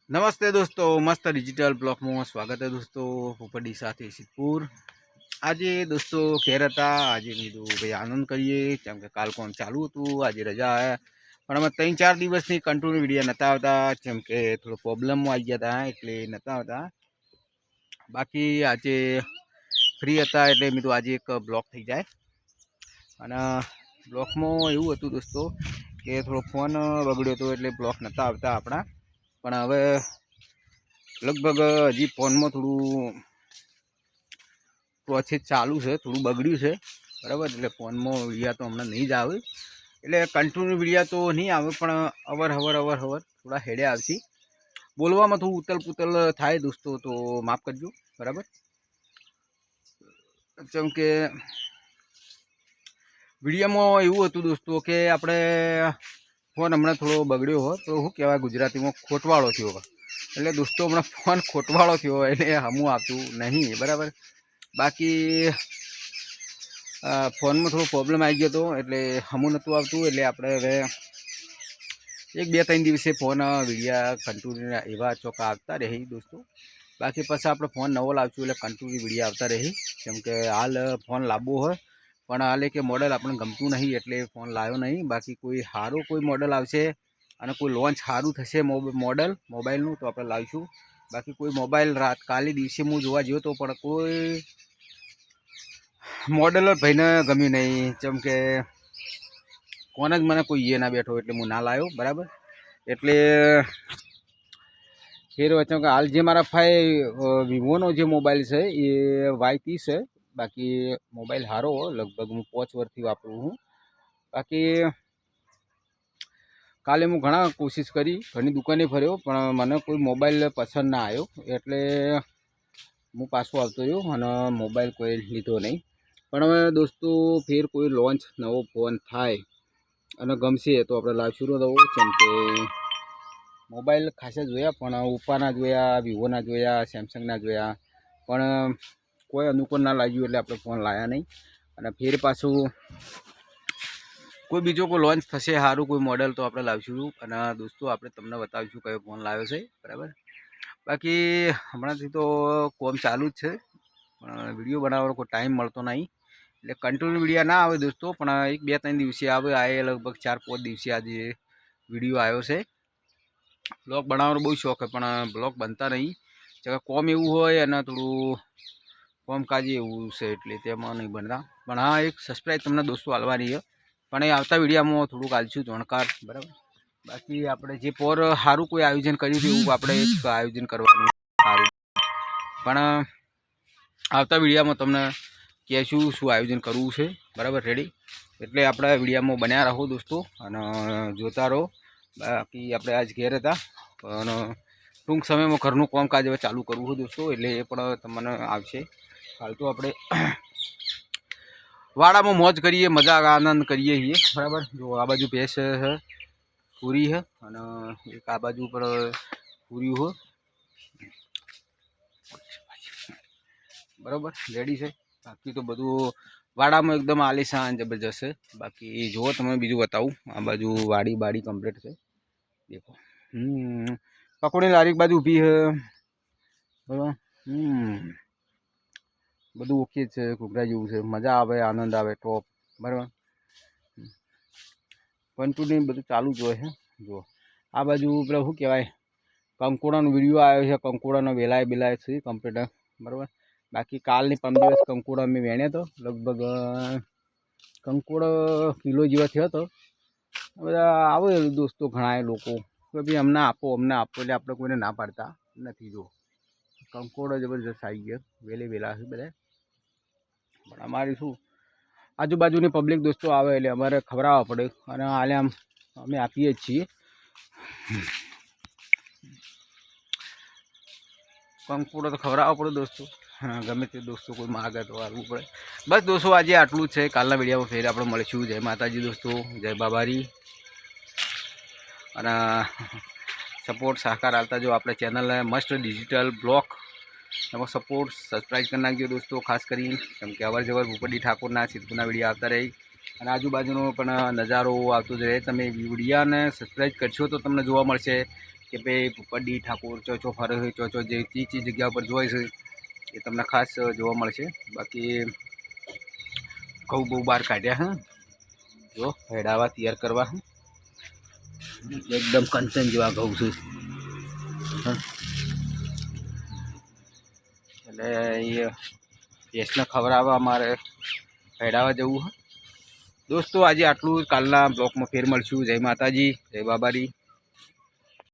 नमस्ते दोस्तों, मस्त डिजिटल ब्लॉग में स्वागत है दोस्तों। पोपटी साथ सिद्धपुर आज दोस्तों घेर था। आज मीधु भाई आनंद करिए केम के काल कोम चालू हतुं, आज रजा है पण अमे 3-4 दिवसनी कंटिन्यू विडियो नता आवता केम के थोड़ो प्रॉब्लम आई गया था एटले नता आवता। बाकी आज फ्री था एटले मीधु आज एक ब्लॉग थी जाए अने ब्लॉग में एवुं हतुं दोस्तों के थोड़ो फोन बगड्यो तो एटले ब्लॉग नता आवता आपणा। पण हवे लगभग हजी फोन में थोड़ू प्रोसेस चालू है, थोड़ू बगड़्यू है बराबर। एटले फोन में विडिया तो हमने नहीं ज आवे, एटले कंटिन्यू विडिया तो नहीं आवे पण अवर हवर थोड़ा हेडे आवशी। बोलवामां थोड़ું उतल पुतल थाय दोस्तों तो माफ करजो बराबर। केम के विडिया में एवुं हतुं दोस्तों के आपणे फोन हमणे थोड़ो बगड्यो हो तो शुं कहेवाय गुजराती में खोटवाळो थयो हो। એટલે દોસ્તો હમણાં ફોન ખોટવાળો થયો એટલે હમું આવતું નહીં બરાબર। બાકી ફોનમાં થોડો પ્રોબ્લેમ આવી ગયો હતો એટલે હમું નહોતું આવતું। એટલે આપણે હવે 1-2-3 દિવસે ફોન વિડીયા કન્ટિન્યુ એવા ચોક્કા આવતા રહે દોસ્તો। બાકી પછી આપણે ફોન નવો લાવશું એટલે કન્ટિન્યુ વિડીયો આવતા રહે। કેમ કે હાલ ફોન લાવવો હોય પણ હાલે કે મોડલ આપણે ગમતું નહીં એટલે ફોન લાવ્યો નહીં। બાકી કોઈ સારું કોઈ મોડલ આવશે અને કોઈ લોન્ચ સારું થશે મોડલ મોબાઈલનું તો આપણે લાવીશું। બાકી કોઈ મોબાઈલ રાત કાલે દિવસે હું જોવા ગયો તો પણ કોઈ મોડલ ભાઈને ગમ્યું નહીં। જેમ કે કોને જ મને કોઈ એ ના બેઠો એટલે હું ના લાવ્યો બરાબર। એટલે ફેર વચ્ચે કે હાલ જે મારા ભાઈ વિવોનો જે મોબાઈલ છે એ Y30 છે। બાકી મોબાઈલ સારો લગભગ હું 5 વર્ષથી વાપરું છું। બાકી काले हूँ घणा कोशिश करी घनी दुकाने फर्यो पण मने कोई मोबाइल पसंद ना आयो एटले हूँ पाछो आवतो रह्यो अने मोबाइल कोई लीधो नहीं। पण हवे दोस्तों फेर कोई लॉन्च नवो फोन थाय अने गमशे तो आपणे लावशुं नवो। केम के मोबाइल खासा जोया पण ओप्पाना जोया, विवोना जोया, सेमसंगना जोया पण कोई अनुकूल ना लाग्युं एटले आपणे फोन लाया नहीं। अने फेर पाछुं कोई बीजो कोई लॉन्च थशे सारूँ कोई मॉडल तो आपणे लावशुं अने दोस्तों आपणे तमने बतावीशुं कयो फोन लाव्यो छे बराबर। बाकी हमणांथी तो कोम चालू ज छे पण विडियो बनावવાનો कोई टाइम मळतो नहीं એટલે कंटिन्यू विडियो ना आवे दोस्तों पण 1-2-3 दिवसे आवे। आए लगभग 4-5 दिवसे आज विडियो आव्यो छे। ब्लॉग बनावવાનો बहुत शौक है पण ब्लॉग बनता नहीं। जगह कोम एवुं होय अने थोड़ुं कोमकाजी एवुं छे એટલે તેમાં नहीं बनता। पण हाँ एक सब्सक्राइब तमने दोस्तों आलवानी है पण ए आवता विडियोमां थोड़ुंक आलशुं जाणकार बराबर। बाकी आपणे जे पर सारूँ कोई आयोजन कर्युं छे एवुं आपणे एक आयोजन करवानुं सारूं पण आवता विडियोमां तमने कहेशुं शुं आयोजन करवुं छे बराबर रेडी। एटले आपणे विडियोमां बन्या रहो दोस्तों अने जोता रहो। बाकी आपणे आज घेर हता पण टूंक समयमां घरनुं कामकाज हवे चालू करवुं छे दोस्तों एटले ए पण तमने आवशे। हाल तो आपणे वाड़ा में मौज करिए, मजा आनंद करिए ही बराबर। जो आ बाजू भैंस है पूरी है अने एक आ बाजू पर पूरी हो बराबर रेडी है। बाकी तो बधु वाड़ा में एकदम आलीशान जबरदस्त है। बाकी जो तमे बीजू बताऊँ आ बाजू वाड़ी बाड़ी कम्प्लीट है देखो। पकोड़ी लारी बाजू ऊभी है बराबर। બધું ઓકે છે, ઘૂઘરા જેવું છે, મજા આવે આનંદ આવે ટોપ બરાબર। કંટિન્યુ બધું ચાલુ જ હોય છે। જો આ બાજુ પેલા શું કહેવાય કંકોડાનો વિડીયો આવ્યો છે, કંકોડાનો વેલાય બેલાય છે કમ્પ્લીટ બરાબર। બાકી કાલની 5 દિવસ કંકોડા મેં વેણ્યા તો લગભગ કંકોડો કિલો જેવા થયો હતો। બધા આવે દોસ્તો ઘણા લોકો કે ભાઈ અમને આપો એટલે આપણે કોઈને ના પાડતા નથી। જો કંકોડો જબરજસ્ત આવી ગયો વેલે વેલા છે બધા। પણ અમારી શું આજુબાજુની પબ્લિક દોસ્તો આવે એટલે અમારે ખવડાવવા પડે અને હાલે આમ અમે આપીએ જ છીએ। કંકોડો તો ખવડાવવા પડે દોસ્તો। हाँ गमे ते दोस्तों कोई मागे तो आलू पड़े। बस दोस्तों आज आटलू है। कालना वीडियो में फेर आपणे मळीशुं। जय माताजी दोस्तों, जय बाबारी अने सपोर्ट सहकार आलता जो अपने चैनल है मस्ट डिजिटल ब्लॉग एम सपोर्ट सब्सक्राइब कर नाखजो दोस्तों खास करी। केम के अवर जवर भूपति ठाकुरना सिद्धपुरना विडियो आता रही અને આજુબાજુનો પણ નજારો આવતો જ રહે। તમે વિડીયોને સબસ્ક્રાઈબ કરશો તો તમને જોવા મળશે કે ભાઈ પોપટડી ઠાકોર ચો ફરે છે, ચો જે ચી જગ્યા પર જોઈ છે એ તમને ખાસ જોવા મળશે. બાકી ઘઉં બહુ બહાર કાઢ્યા હે, જો હેડાવા તૈયાર કરવા હે, એકદમ કંચન જેવા ઘઉં છે. એટલે એ ભેંસને ખવડાવવા અમારે હેડાવા જવું હે. દોસ્તો આજે આટલું, કાલના બ્લોકમાં ફેર મળશું. જય માતાજી, જય બાબારી.